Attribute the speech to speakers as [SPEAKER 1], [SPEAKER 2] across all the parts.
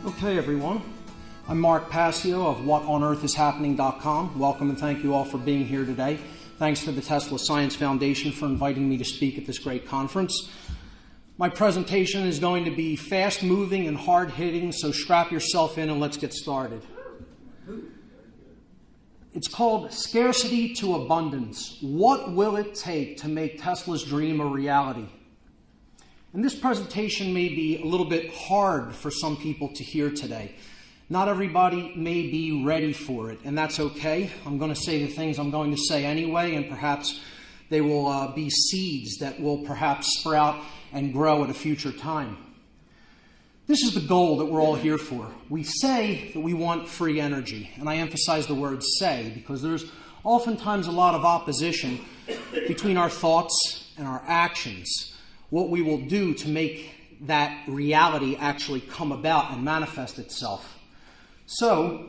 [SPEAKER 1] Okay, everyone. I'm Mark Passio of WhatOnEarthIsHappening.com. Welcome and thank you all for being here today. Thanks to the Tesla Science Foundation for inviting me to speak at this great conference. My presentation is going to be fast-moving and hard-hitting, so strap yourself in and let's get started. It's called Scarcity to Abundance. What will it take to make Tesla's dream a reality? And this presentation may be a little bit hard for some people to hear today. Not everybody may be ready for it, and that's okay. I'm going to say the things I'm going to say anyway, and perhaps they will be seeds that will perhaps sprout and grow at a future time. This is the goal that we're all here for. We say that we want free energy, and I emphasize the word say because there's oftentimes a lot of opposition between our thoughts and our actions. What we will do to make that reality actually come about and manifest itself. So,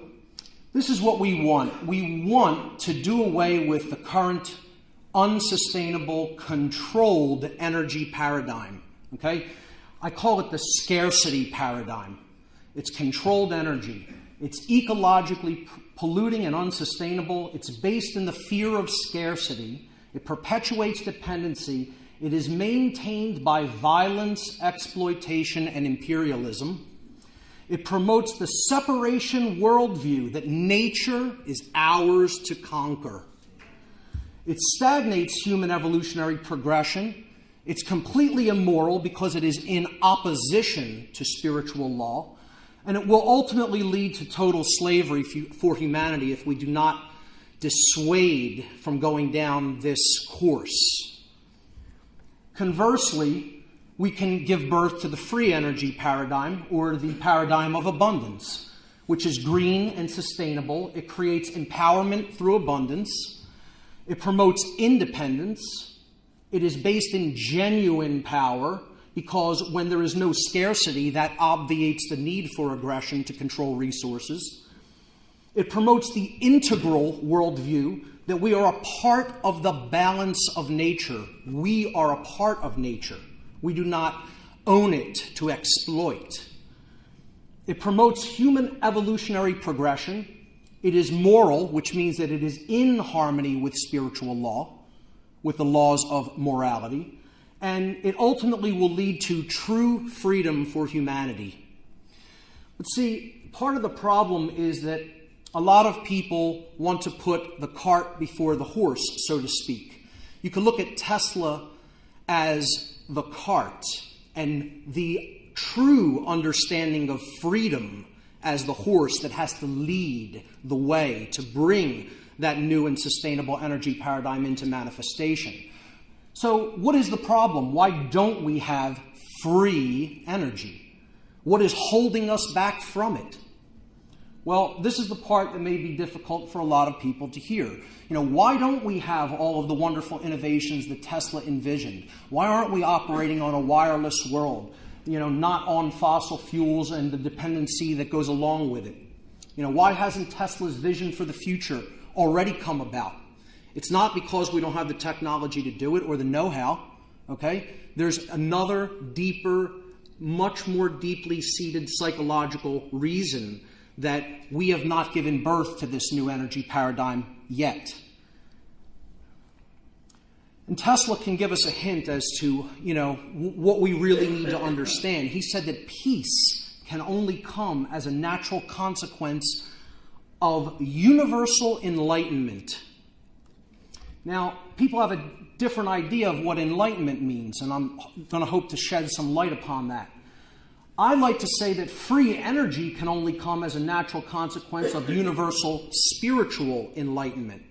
[SPEAKER 1] this is what we want. We want to do away with the current unsustainable, controlled energy paradigm. Okay? I call it the scarcity paradigm. It's controlled energy. It's ecologically polluting and unsustainable. It's based in the fear of scarcity. It perpetuates dependency. It is maintained by violence, exploitation, and imperialism. It promotes the separation worldview that nature is ours to conquer. It stagnates human evolutionary progression. It's completely immoral because it is in opposition to spiritual law. And it will ultimately lead to total slavery for humanity if we do not dissuade from going down this course. Conversely, we can give birth to the free energy paradigm or the paradigm of abundance, which is green and sustainable. It creates empowerment through abundance. It promotes independence. It is based in genuine power because when there is no scarcity, that obviates the need for aggression to control resources. It promotes the integral worldview that we are a part of the balance of nature. We are a part of nature. We do not own it to exploit. It promotes human evolutionary progression. It is moral, which means that it is in harmony with spiritual law, with the laws of morality. And it ultimately will lead to true freedom for humanity. But see, part of the problem is that a lot of people want to put the cart before the horse, so to speak. You can look at Tesla as the cart and the true understanding of freedom as the horse that has to lead the way to bring that new and sustainable energy paradigm into manifestation. So what is the problem? Why don't we have free energy? What is holding us back from it? Well, this is the part that may be difficult for a lot of people to hear. Why don't we have all of the wonderful innovations that Tesla envisioned? Why aren't we operating on a wireless world? Not on fossil fuels and the dependency that goes along with it. Why hasn't Tesla's vision for the future already come about? It's not because we don't have the technology to do it or the know-how, okay? There's another deeper, much more deeply seated psychological reason that we have not given birth to this new energy paradigm yet. And Tesla can give us a hint as to, what we really need to understand. He said that peace can only come as a natural consequence of universal enlightenment. Now, people have a different idea of what enlightenment means, and I'm going to hope to shed some light upon that. I like to say that free energy can only come as a natural consequence of universal spiritual enlightenment.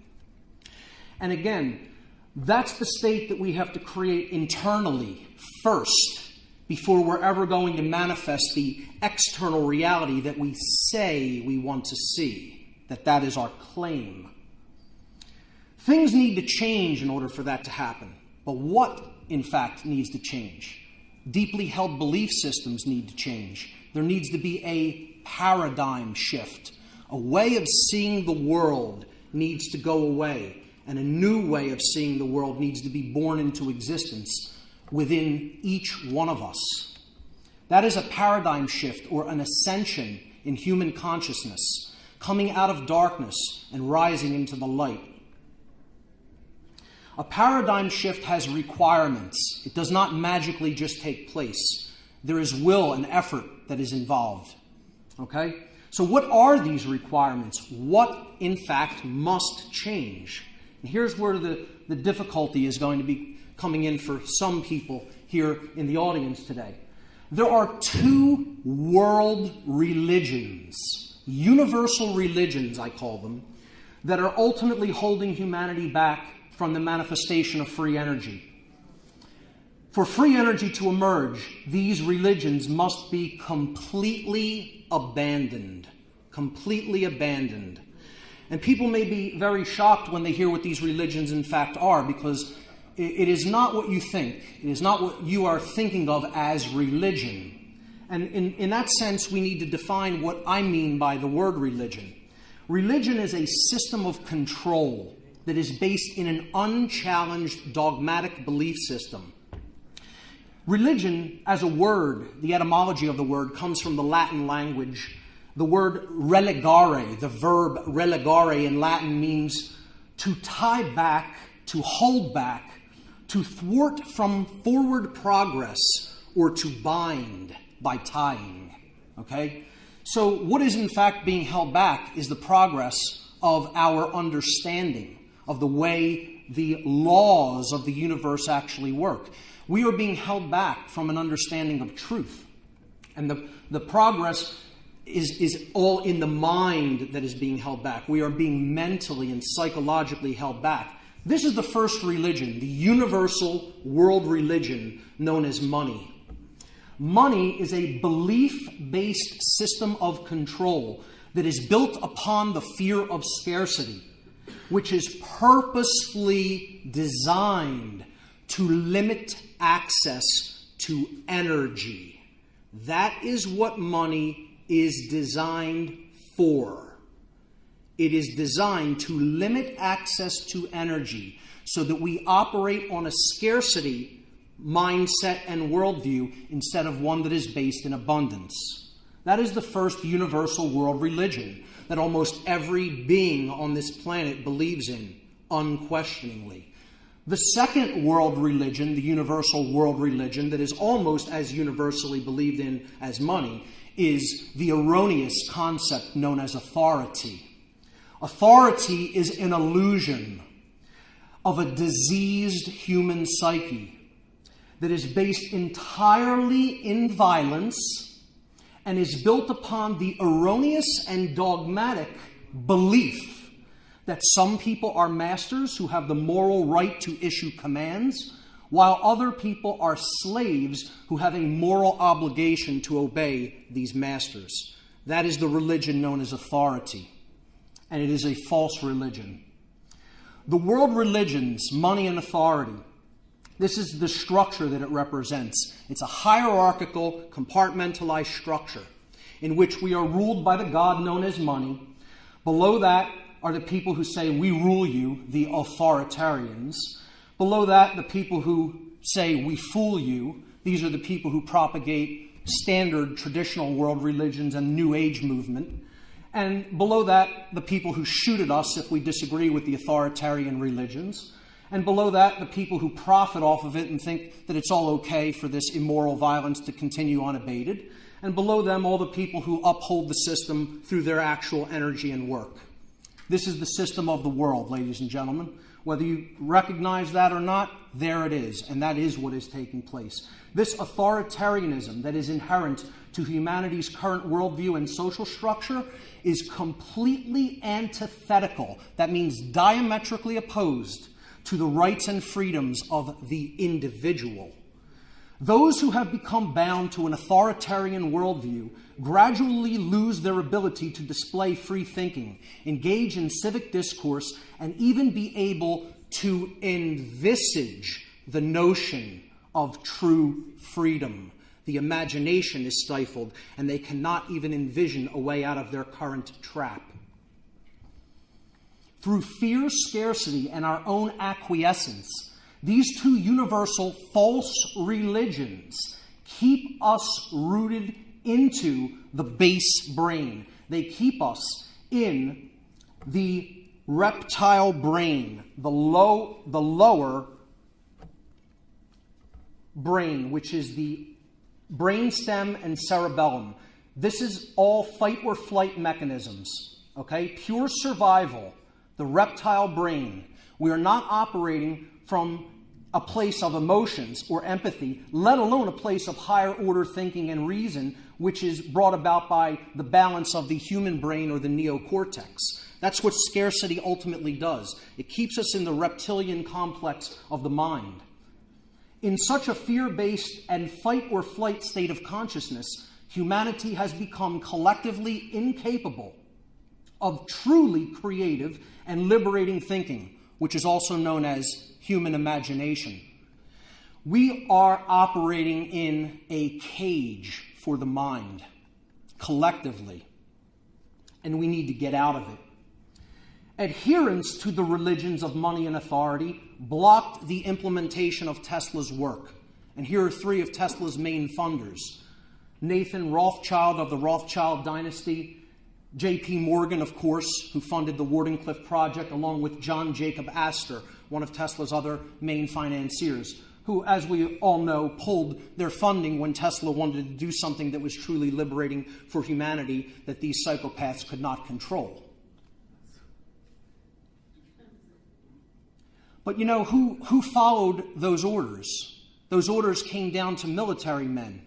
[SPEAKER 1] And again, that's the state that we have to create internally first before we're ever going to manifest the external reality that we say we want to see, that is our claim. Things need to change in order for that to happen. But what, in fact, needs to change? Deeply held belief systems need to change. There needs to be a paradigm shift. A way of seeing the world needs to go away, and a new way of seeing the world needs to be born into existence within each one of us. That is a paradigm shift or an ascension in human consciousness, coming out of darkness and rising into the light. A paradigm shift has requirements. It does not magically just take place. There is will and effort that is involved. Okay? So what are these requirements? What, in fact, must change? And here's where the difficulty is going to be coming in for some people here in the audience today. There are two world religions, universal religions, I call them, that are ultimately holding humanity back from the manifestation of free energy. For free energy to emerge, these religions must be completely abandoned. Completely abandoned. And people may be very shocked when they hear what these religions in fact are, because it is not what you think. It is not what you are thinking of as religion. And in that sense, we need to define what I mean by the word religion. Religion is a system of control that is based in an unchallenged dogmatic belief system. Religion, as a word, the etymology of the word comes from the Latin language. The word relegare, the verb relegare in Latin, means to tie back, to hold back, to thwart from forward progress, or to bind by tying. Okay? So what is in fact being held back is the progress of our understanding of the way the laws of the universe actually work. We are being held back from an understanding of truth. And the progress is all in the mind that is being held back. We are being mentally and psychologically held back. This is the first religion, the universal world religion known as money. Money is a belief-based system of control that is built upon the fear of scarcity, which is purposefully designed to limit access to energy. That is what money is designed for. It is designed to limit access to energy so that we operate on a scarcity mindset and worldview instead of one that is based in abundance. That is the first universal world religion that almost every being on this planet believes in, unquestioningly. The second world religion, the universal world religion that is almost as universally believed in as money, is the erroneous concept known as authority. Authority is an illusion of a diseased human psyche that is based entirely in violence and is built upon the erroneous and dogmatic belief that some people are masters who have the moral right to issue commands, while other people are slaves who have a moral obligation to obey these masters. That is the religion known as authority, and it is a false religion. The world religions, money and authority, this is the structure that it represents. It's a hierarchical, compartmentalized structure in which we are ruled by the god known as money. Below that are the people who say, we rule you, the authoritarians. Below that, the people who say, we fool you. These are the people who propagate standard traditional world religions and New Age movement. And below that, the people who shoot at us if we disagree with the authoritarian religions. And below that, the people who profit off of it and think that it's all okay for this immoral violence to continue unabated. And below them, all the people who uphold the system through their actual energy and work. This is the system of the world, ladies and gentlemen. Whether you recognize that or not, there it is, and that is what is taking place. This authoritarianism that is inherent to humanity's current worldview and social structure is completely antithetical. That means diametrically opposed to the rights and freedoms of the individual. Those who have become bound to an authoritarian worldview gradually lose their ability to display free thinking, engage in civic discourse, and even be able to envisage the notion of true freedom. The imagination is stifled, and they cannot even envision a way out of their current trap. Through fear, scarcity, and our own acquiescence, these two universal false religions keep us rooted into the base brain. They keep us in the reptile brain, the lower brain, which is the brainstem and cerebellum. This is all fight or flight mechanisms, okay? Pure survival, the reptile brain. We are not operating from a place of emotions or empathy, let alone a place of higher order thinking and reason, which is brought about by the balance of the human brain or the neocortex. That's what scarcity ultimately does. It keeps us in the reptilian complex of the mind. In such a fear-based and fight or flight state of consciousness, humanity has become collectively incapable of truly creative and liberating thinking, which is also known as human imagination. We are operating in a cage for the mind, collectively, and we need to get out of it. Adherence to the religions of money and authority blocked the implementation of Tesla's work. And here are three of Tesla's main funders: Nathan Rothschild of the Rothschild dynasty, J.P. Morgan, of course, who funded the Wardenclyffe Project, along with John Jacob Astor, one of Tesla's other main financiers, who, as we all know, pulled their funding when Tesla wanted to do something that was truly liberating for humanity that these psychopaths could not control. But you know, who followed those orders? Those orders came down to military men,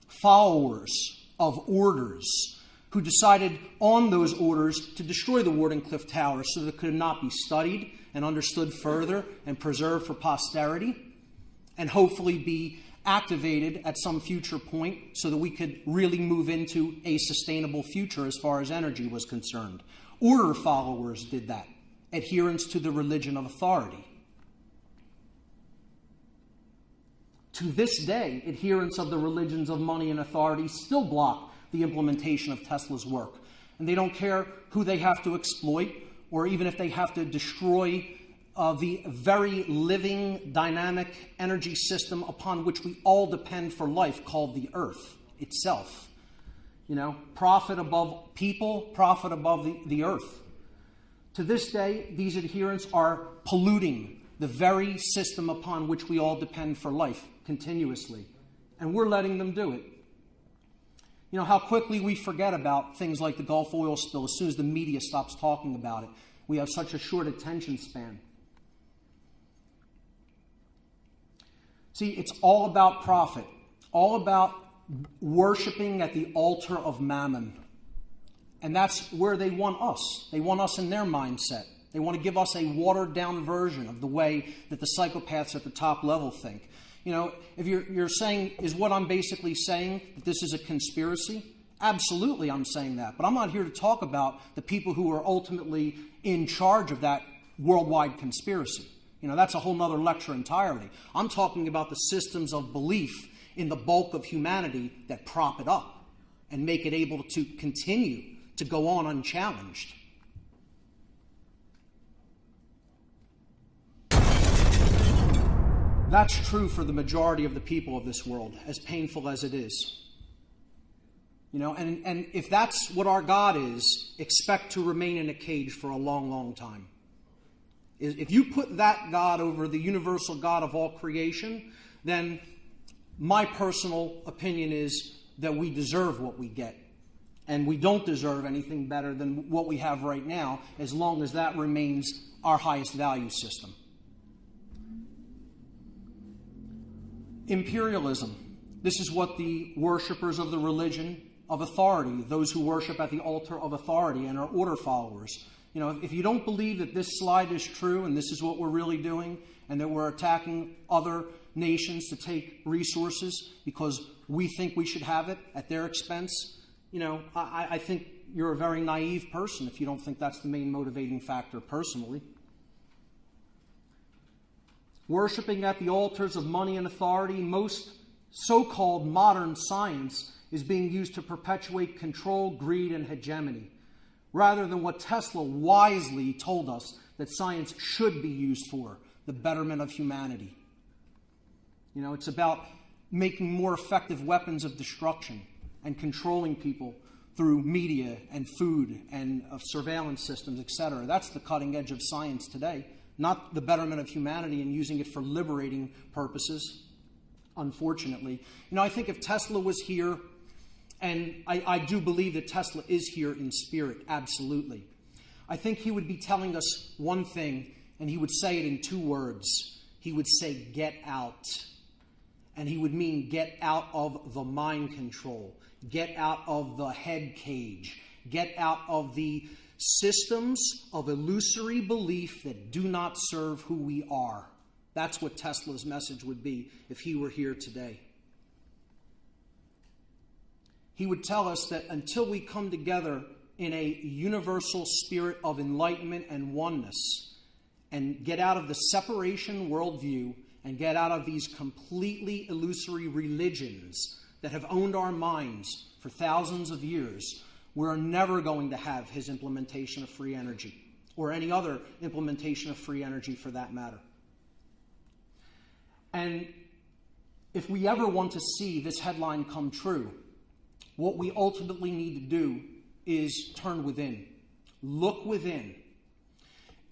[SPEAKER 1] followers of orders, who decided on those orders to destroy the Wardenclyffe Tower so that it could not be studied and understood further and preserved for posterity, and hopefully be activated at some future point so that we could really move into a sustainable future as far as energy was concerned. Order followers did that. Adherence to the religion of authority. To this day, adherents of the religions of money and authority still block the implementation of Tesla's work. And they don't care who they have to exploit, or even if they have to destroy the very living, dynamic energy system upon which we all depend for life, called the Earth itself. You know, profit above people, profit above the Earth. To this day, these adherents are polluting the very system upon which we all depend for life continuously. And we're letting them do it. You know, how quickly we forget about things like the Gulf oil spill as soon as the media stops talking about it. We have such a short attention span. See, it's all about profit, all about worshiping at the altar of mammon. And that's where they want us. They want us in their mindset. They want to give us a watered-down version of the way that the psychopaths at the top level think. You know, if you're saying, is what I'm basically saying that this is a conspiracy? Absolutely, I'm saying that. But I'm not here to talk about the people who are ultimately in charge of that worldwide conspiracy. You know, that's a whole other lecture entirely. I'm talking about the systems of belief in the bulk of humanity that prop it up and make it able to continue to go on unchallenged. That's true for the majority of the people of this world, as painful as it is. You know, and if that's what our God is, expect to remain in a cage for a long, long time. If you put that God over the universal God of all creation, then my personal opinion is that we deserve what we get. And we don't deserve anything better than what we have right now, as long as that remains our highest value system. Imperialism. This is what the worshippers of the religion of authority, those who worship at the altar of authority and are order followers. You know, if you don't believe that this slide is true and this is what we're really doing, and that we're attacking other nations to take resources because we think we should have it at their expense, you know, I think you're a very naive person if you don't think that's the main motivating factor personally. Worshipping at the altars of money and authority, most so-called modern science is being used to perpetuate control, greed, and hegemony, rather than what Tesla wisely told us that science should be used for, the betterment of humanity. You know, it's about making more effective weapons of destruction and controlling people through media and food and surveillance systems, etc. That's the cutting edge of science today, not the betterment of humanity and using it for liberating purposes, unfortunately. I think if Tesla was here, and I do believe that Tesla is here in spirit, absolutely, I think he would be telling us one thing, and he would say it in 2 words. He would say, get out. And he would mean get out of the mind control, get out of the head cage, get out of the systems of illusory belief that do not serve who we are. That's what Tesla's message would be if he were here today. He would tell us that until we come together in a universal spirit of enlightenment and oneness and get out of the separation worldview and get out of these completely illusory religions that have owned our minds for thousands of years, we're never going to have his implementation of free energy, or any other implementation of free energy for that matter. And if we ever want to see this headline come true, what we ultimately need to do is turn within. Look within.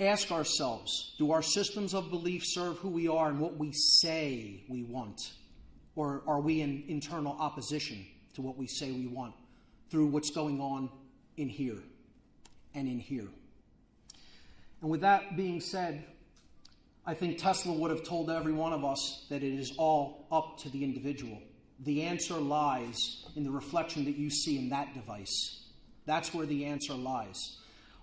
[SPEAKER 1] Ask ourselves, do our systems of belief serve who we are and what we say we want? Or are we in internal opposition to what we say we want through what's going on in here and in here? And with that being said, I think Tesla would have told every one of us that it is all up to the individual. The answer lies in the reflection that you see in that device. That's where the answer lies.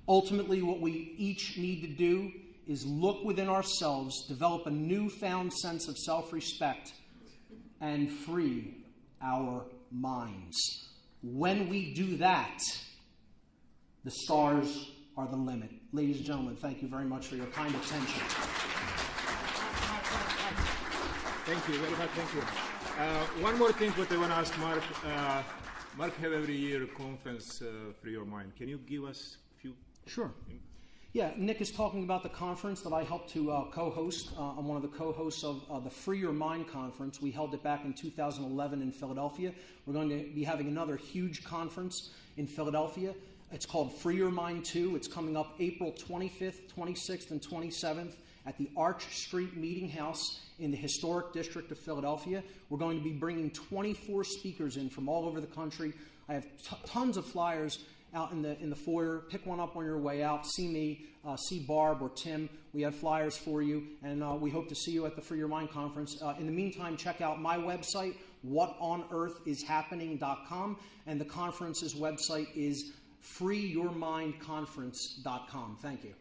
[SPEAKER 1] Ultimately, what we each need to do is look within ourselves, develop a newfound sense of self-respect, and free our minds. When we do that, the stars are the limit. Ladies and gentlemen, thank you very much for your kind attention.
[SPEAKER 2] Thank you very much. Thank you. One more thing what I want to ask Mark. Mark have every year a conference, Free Your Mind. Can you give us a few?
[SPEAKER 1] Sure. Yeah, Nick is talking about the conference that I helped to co-host. I'm one of the co-hosts of the Free Your Mind conference. We held it back in 2011 in Philadelphia. We're going to be having another huge conference in Philadelphia. It's called Free Your Mind 2. It's coming up April 25th, 26th, and 27th at the Arch Street Meeting House in the historic district of Philadelphia. We're going to be bringing 24 speakers in from all over the country. I have tons of flyers out in the foyer. Pick one up on your way out. See me, see Barb or Tim. We have flyers for you, and we hope to see you at the Free Your Mind conference. In the meantime, check out my website, whatonearthishappening.com, and the conference's website is freeyourmindconference.com. Thank you.